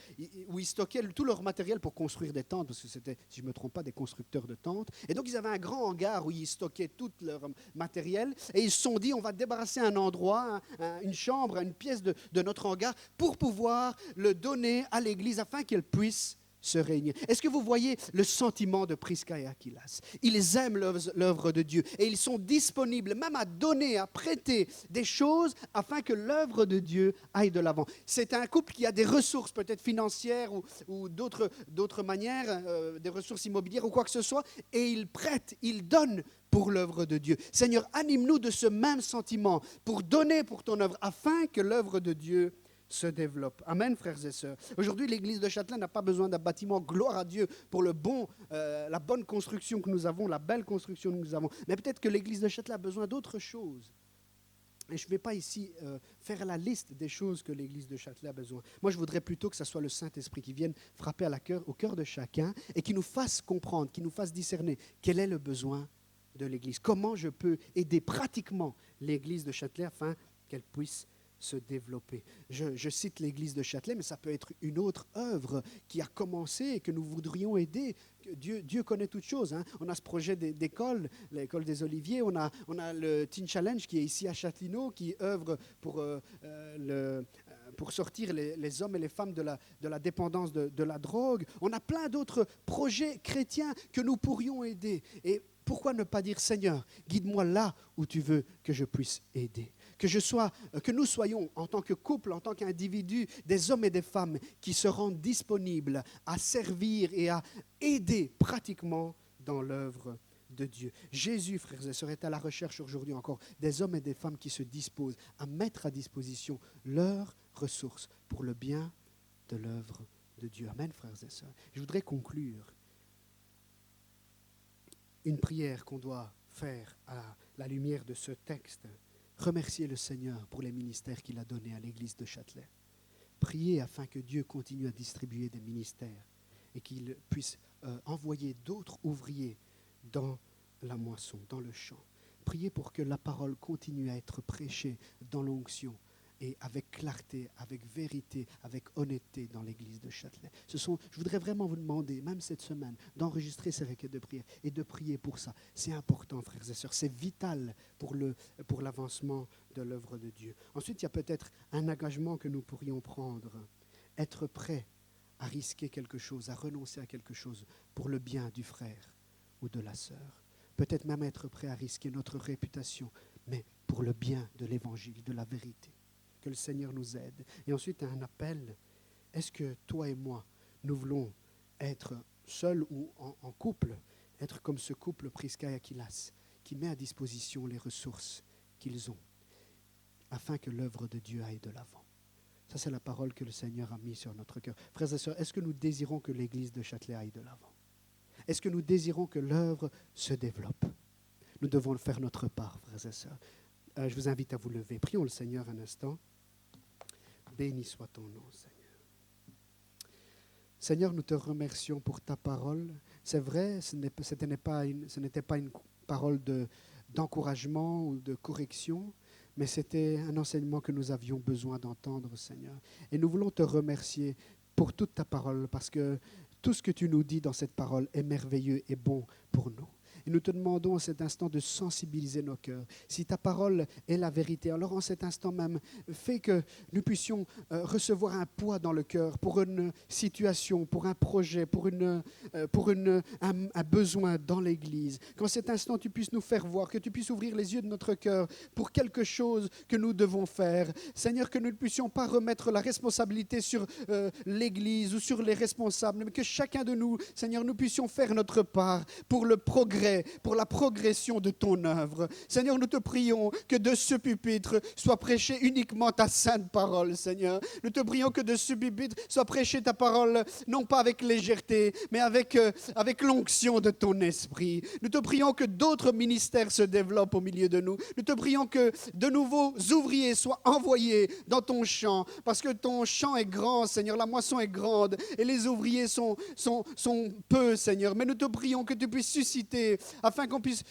où ils stockaient tout leur matériel pour construire des tentes, parce que c'était, si je ne me trompe pas, des constructeurs de tentes. Et donc, ils avaient un grand hangar où ils stockaient tout leur matériel. Et ils se sont dit, on va débarrasser un endroit, une chambre, une pièce de notre hangar pour pouvoir le donner à l'Église afin qu'elle puisse se réunir. Est-ce que vous voyez le sentiment de Prisca et Aquilas? Ils aiment l'œuvre de Dieu et ils sont disponibles même à donner, à prêter des choses afin que l'œuvre de Dieu aille de l'avant. C'est un couple qui a des ressources peut-être financières ou d'autres manières, des ressources immobilières ou quoi que ce soit, et ils prêtent, ils donnent pour l'œuvre de Dieu. Seigneur, anime-nous de ce même sentiment pour donner pour ton œuvre afin que l'œuvre de Dieu se développe. Amen, frères et sœurs. Aujourd'hui, l'église de Châtelain n'a pas besoin d'un bâtiment, gloire à Dieu, pour la bonne construction que nous avons, la belle construction que nous avons. Mais peut-être que l'église de Châtelain a besoin d'autre chose. Et je ne vais pas ici faire la liste des choses que l'église de Châtelet a besoin. Moi, je voudrais plutôt que ce soit le Saint-Esprit qui vienne frapper au cœur de chacun et qui nous fasse comprendre, qui nous fasse discerner quel est le besoin de l'église. Comment je peux aider pratiquement l'église de Châtelet afin qu'elle puisse se développer. Je cite l'église de Châtelet, mais ça peut être une autre œuvre qui a commencé et que nous voudrions aider. Dieu connaît toutes choses. Hein. On a ce projet d'école, l'école des Oliviers. On a le Teen Challenge qui est ici à Châtelineau, qui œuvre pour sortir les hommes et les femmes de la dépendance de la drogue. On a plein d'autres projets chrétiens que nous pourrions aider. Et pourquoi ne pas dire, Seigneur, guide-moi là où tu veux que je puisse aider. Que nous soyons, en tant que couple, en tant qu'individus, des hommes et des femmes qui se rendent disponibles à servir et à aider pratiquement dans l'œuvre de Dieu. Jésus, frères et sœurs, est à la recherche aujourd'hui encore des hommes et des femmes qui se disposent à mettre à disposition leurs ressources pour le bien de l'œuvre de Dieu. Amen, frères et sœurs. Je voudrais conclure une prière qu'on doit faire à la lumière de ce texte. Remerciez le Seigneur pour les ministères qu'il a donnés à l'église de Châtelet. Priez afin que Dieu continue à distribuer des ministères et qu'il puisse envoyer d'autres ouvriers dans la moisson, dans le champ. Priez pour que la parole continue à être prêchée dans l'onction et avec clarté, avec vérité, avec honnêteté dans l'église de Châtelet. Je voudrais vraiment vous demander, même cette semaine, d'enregistrer ces requêtes de prière et de prier pour ça. C'est important, frères et sœurs, c'est vital pour l'avancement de l'œuvre de Dieu. Ensuite, il y a peut-être un engagement que nous pourrions prendre, être prêt à risquer quelque chose, à renoncer à quelque chose pour le bien du frère ou de la sœur. Peut-être même être prêt à risquer notre réputation, mais pour le bien de l'évangile, de la vérité. Que le Seigneur nous aide. Et ensuite, un appel. Est-ce que toi et moi, nous voulons être seuls ou en couple, être comme ce couple Prisca et Aquilas, qui met à disposition les ressources qu'ils ont, afin que l'œuvre de Dieu aille de l'avant. Ça, c'est la parole que le Seigneur a mise sur notre cœur. Frères et sœurs, est-ce que nous désirons que l'église de Châtelet aille de l'avant? Est-ce que nous désirons que l'œuvre se développe? Nous devons faire notre part, frères et sœurs. Je vous invite à vous lever. Prions le Seigneur un instant. Béni soit ton nom, Seigneur. Seigneur, nous te remercions pour ta parole. C'est vrai, ce n'était pas une parole d'encouragement ou de correction, mais c'était un enseignement que nous avions besoin d'entendre, Seigneur. Et nous voulons te remercier pour toute ta parole, parce que tout ce que tu nous dis dans cette parole est merveilleux et bon pour nous. Et nous te demandons en cet instant de sensibiliser nos cœurs. Si ta parole est la vérité, alors en cet instant même, fais que nous puissions recevoir un poids dans le cœur pour une situation, pour un projet, pour un besoin dans l'Église. Qu'en cet instant, tu puisses nous faire voir, que tu puisses ouvrir les yeux de notre cœur pour quelque chose que nous devons faire. Seigneur, que nous ne puissions pas remettre la responsabilité sur l'Église ou sur les responsables, mais que chacun de nous, Seigneur, nous puissions faire notre part pour le progrès, pour la progression de ton œuvre. Seigneur, nous te prions que de ce pupitre soit prêchée uniquement ta sainte parole, Seigneur. Nous te prions que de ce pupitre soit prêchée ta parole, non pas avec légèreté, mais avec l'onction de ton esprit. Nous te prions que d'autres ministères se développent au milieu de nous. Nous te prions que de nouveaux ouvriers soient envoyés dans ton champ, parce que ton champ est grand, Seigneur, la moisson est grande, et les ouvriers sont peu, Seigneur. Mais nous te prions que tu puisses susciter, afin qu'on puisse,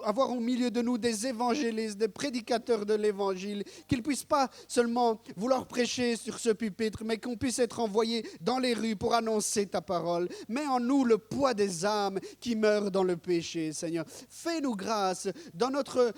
avoir au milieu de nous des évangélistes, des prédicateurs de l'évangile, qu'ils ne puissent pas seulement vouloir prêcher sur ce pupitre, mais qu'on puisse être envoyés dans les rues pour annoncer ta parole. Mets en nous le poids des âmes qui meurent dans le péché, Seigneur. Fais-nous grâce dans notre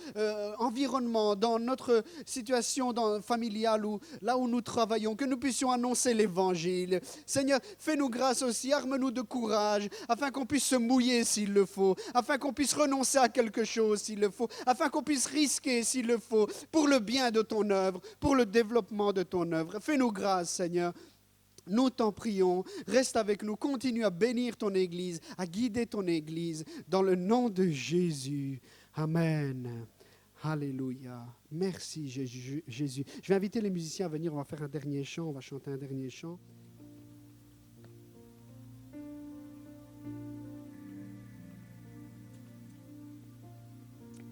environnement, dans notre situation familiale, ou là où nous travaillons, que nous puissions annoncer l'évangile. Seigneur, fais-nous grâce aussi, arme-nous de courage, afin qu'on puisse se mouiller s'il le faut, afin qu'on puisse renoncer à quelque chose s'il le faut, afin qu'on puisse risquer s'il le faut, pour le bien de ton œuvre, pour le développement de ton œuvre. Fais-nous grâce, Seigneur. Nous t'en prions, reste avec nous, continue à bénir ton Église, à guider ton Église, dans le nom de Jésus. Amen. Alléluia. Merci Jésus. Je vais inviter les musiciens à venir, on va faire un dernier chant, on va chanter un dernier chant.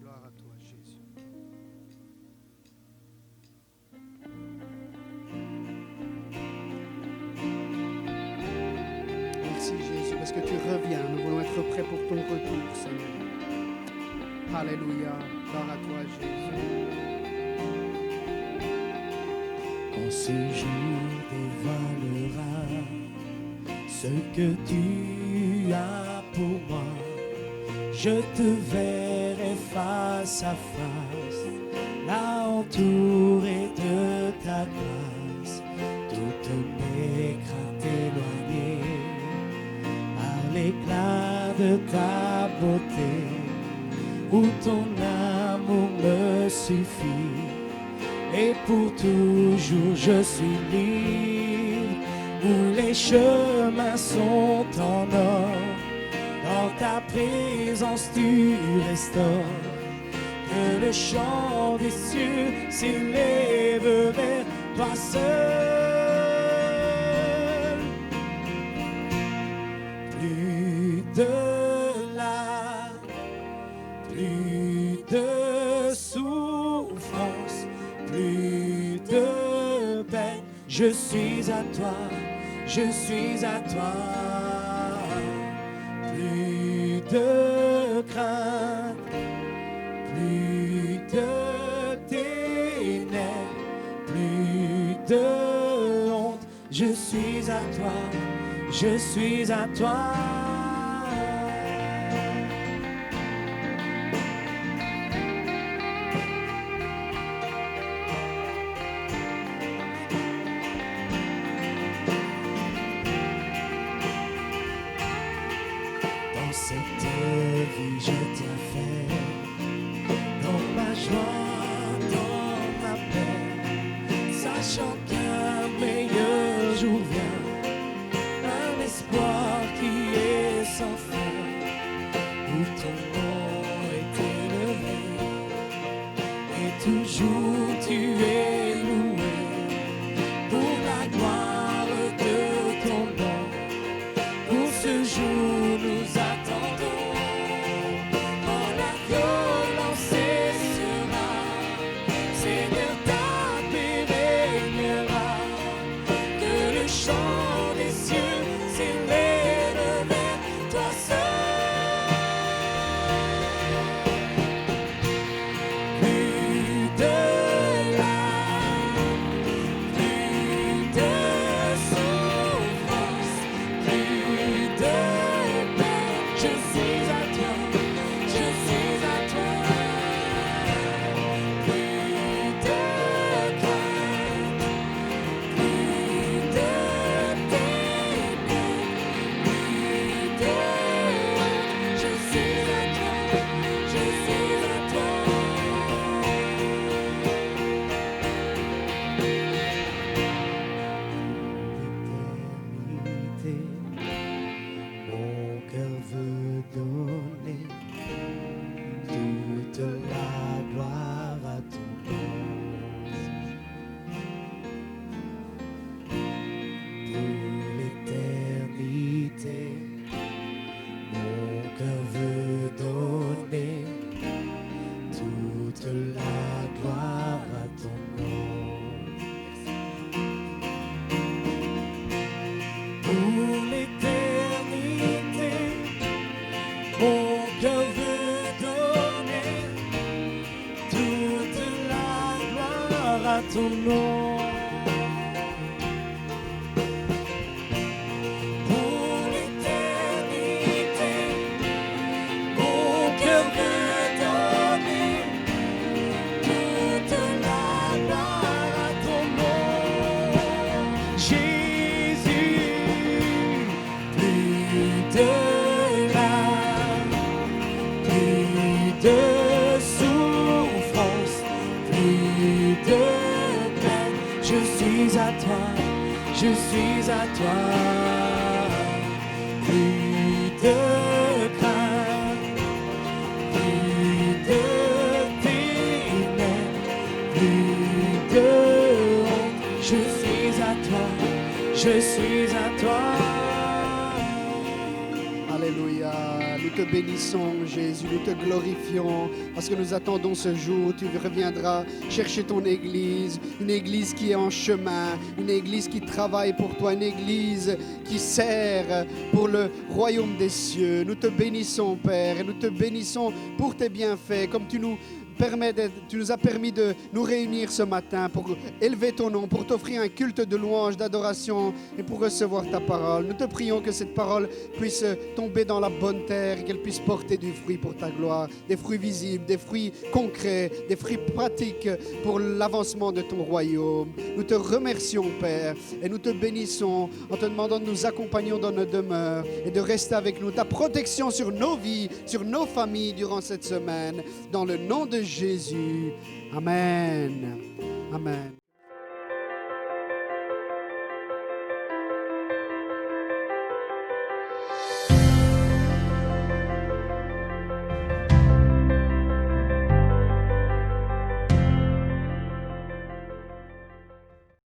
Gloire à toi, Jésus. Merci Jésus, parce que tu reviens. Nous voulons être prêts pour ton retour, Seigneur. Alléluia. Gloire à toi, Jésus. En ce jour dévoilera ce que tu as pour moi. Je te verrai face à face, là entouré de ta grâce, toutes mes craintes éloignées par l'éclat de ta beauté, où ton amour me suffit, et pour toujours je suis libre, où les chemins sont en or. Dans ta présence tu restaures, que le chant des cieux s'élève vers toi seul. Plus de larmes, plus de souffrance, plus de peine. Je suis à toi, je suis à toi. Plus de crainte, plus de ténèbres, plus de honte. Je suis à toi, je suis à toi. Cette vie je t'ai fait, dans ma joie, dans ma paix, sachant qu'un meilleur jour vient, un espoir qui est sans fin, où ton nom est élevé, et toujours tu es loué, pour la gloire de ton nom, pour ce jour nous attendons. Seigneur, ta paix régnera. à ton nom. Pour l'éternité, mon cœur veut donner toute la gloire à ton nom. Jésus, Plus de larmes, plus de souffrance, plus de peine. Je suis à toi, je suis à toi. Plus de crainte, plus de ténèbres, plus de honte. Je suis à toi, je suis à toi. Alléluia. Nous te bénissons, Jésus. Nous te glorifions parce que nous attendons ce jour où tu reviendras chercher ton Église. Une Église qui est en chemin. Une Église qui travaille pour toi. Une Église qui sert pour le royaume des cieux. Nous te bénissons, Père. Et nous te bénissons pour tes bienfaits. Comme tu nous as permis de nous réunir ce matin pour élever ton nom, pour t'offrir un culte de louange, d'adoration et pour recevoir ta parole. Nous te prions que cette parole puisse tomber dans la bonne terre et qu'elle puisse porter du fruit pour ta gloire, des fruits visibles, des fruits concrets, des fruits pratiques pour l'avancement de ton royaume. Nous te remercions, Père, et nous te bénissons en te demandant de nous accompagner dans nos demeures et de rester avec nous. Ta protection sur nos vies, sur nos familles durant cette semaine, dans le nom de Jésus. Amen. Amen.